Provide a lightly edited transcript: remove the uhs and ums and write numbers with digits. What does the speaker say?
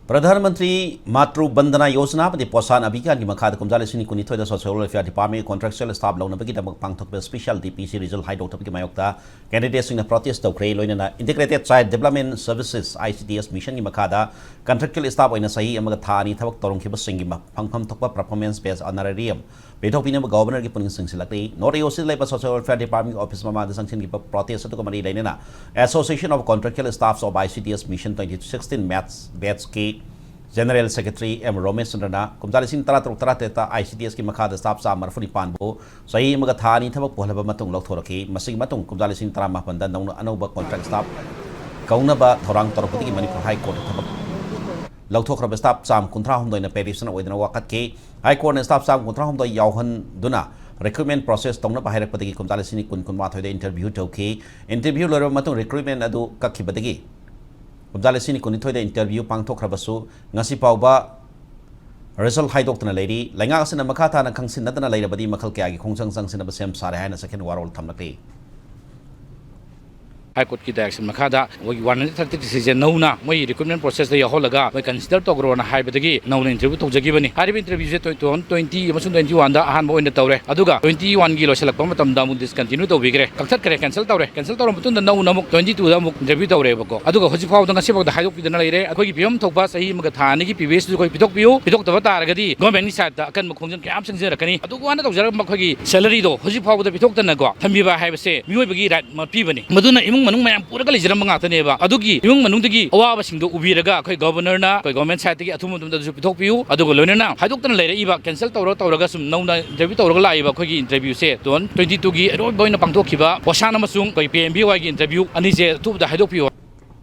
प्रधानमंत्री मातृ बंदना योजना पति पोषण अभियान की मखाद कुमजालिसिनी कुनिथोइदा social welfare department contractual staff लौनबगीदमक पांगथोकबे स्पेशल डीपीसी रिजल्ट हाइदोक्तबगी मायोक्ता कैंडिडेट्ससिंगना प्रोटेस्ट तौख्रे लोइनना integrated child development services ICDS mission की मखादा कॉन्ट्रैक्चुअल स्टाफ ओइना सही अमगा था अनि थबक तौरंखिबसिंगी फंगफम थोकबा परफॉर्मेंस बेस्ड ऑनरेरियम बेथोपिनब गवर्नर की पुनिंग सिंगसिलक्ति नॉर्थ ईस्ट लेबा सोशल वेलफेयर डिपार्टमेंट ऑफिस ममाद संगसिन की प्रोटेस्ट अतुक मरी लेनेना association of contractual staffs of ICDS mission 2016 maths batch के जनरल सेक्रेटरी एम रोमेश चंद्रना कुमजालिसिंग तरा तरुक तरा तेता आईसीडीएस की मखाद स्टाफ चा मरफुनी पानबो सही मगा थानी थबक पोहलब मतुंग लौथोरखी मसिग मतुंग कुमजालिसिंग तरा मापनदा नौना अनौबा कॉन्ट्रैक्ट स्टाफ कौनबा थौरांग तौरपदगी मणिपुर हाई कोर्ट थबक लौथोखरब स्टाफ चाम कुंथ्रा हमदोइना पेरिसन ओइदना वाकत के हाई कोर्ट ने स्टाफ चाम कुंथ्रा हमदोइ यावहन दुना रिक्रूटमेंट प्रोसेस तौना बाहिरपदगी कुमजालिसिंग कुन इंटरव्यू तौखी इंटरव्यू लोरब मतुंग रिक्रूटमेंट अदु कखिबदगी कुमजालिसिंग कुनिथोइदा interview पांगथोखरबसु ngasi pauba result haidokna leiri lainga asina makha thana khangsin nadana leirabadi makhal kya gi khongchang changsin ba sem sare haina second warol thamlakli High Court की direction मखादा वही 130 decision नौना मैं recruitment process the यहोलगा मैं consider तोग्रोना हाइबदगी नौना interview तौजगिबनी Harib interview से 2020 अमसुंग 21 दा अहान बो इन तौरे अदुगा 21 गी लोसलक मतम दा मु डिसकंटिन्यू तौबिग्रे कक्थत करे कैंसिल तौर मतुन दा नौना मुक 22 दा मुक इंटरव्यू तौरे बको अदुगा होजि फाव दा ngasi फाव दा हाइदोक पिदना लेरे अखोई की पियम थोकबा सही मग थानी की पीवीएस कोई पिथोक पियो पिथोक तब तारगदी गवर्नमेंट नि साइड दा अकन मखोंजन क्याम संजे रखनी अदुगा वाना तौजर मखोगी सैलरी दो होजि फाव दा पिथोक तनगो थंबिबा हाइबसे मियोबगी राइट म पीबनी मदुना इमुंग मनुंग मयाम पूरा जरम ngataneba adugi imung manungdagi awa basingdo ubiraga khoi governor na khoi government side tagi athum tumda su pithok piu adugo loinana haidoktan leire iba cancel tawraga sum nauna interview tawraga laiba khoi gi interview se 22 gi roi boina pangthokhiba posana masung khoi PMBY gi interview ani je tubda haidok piu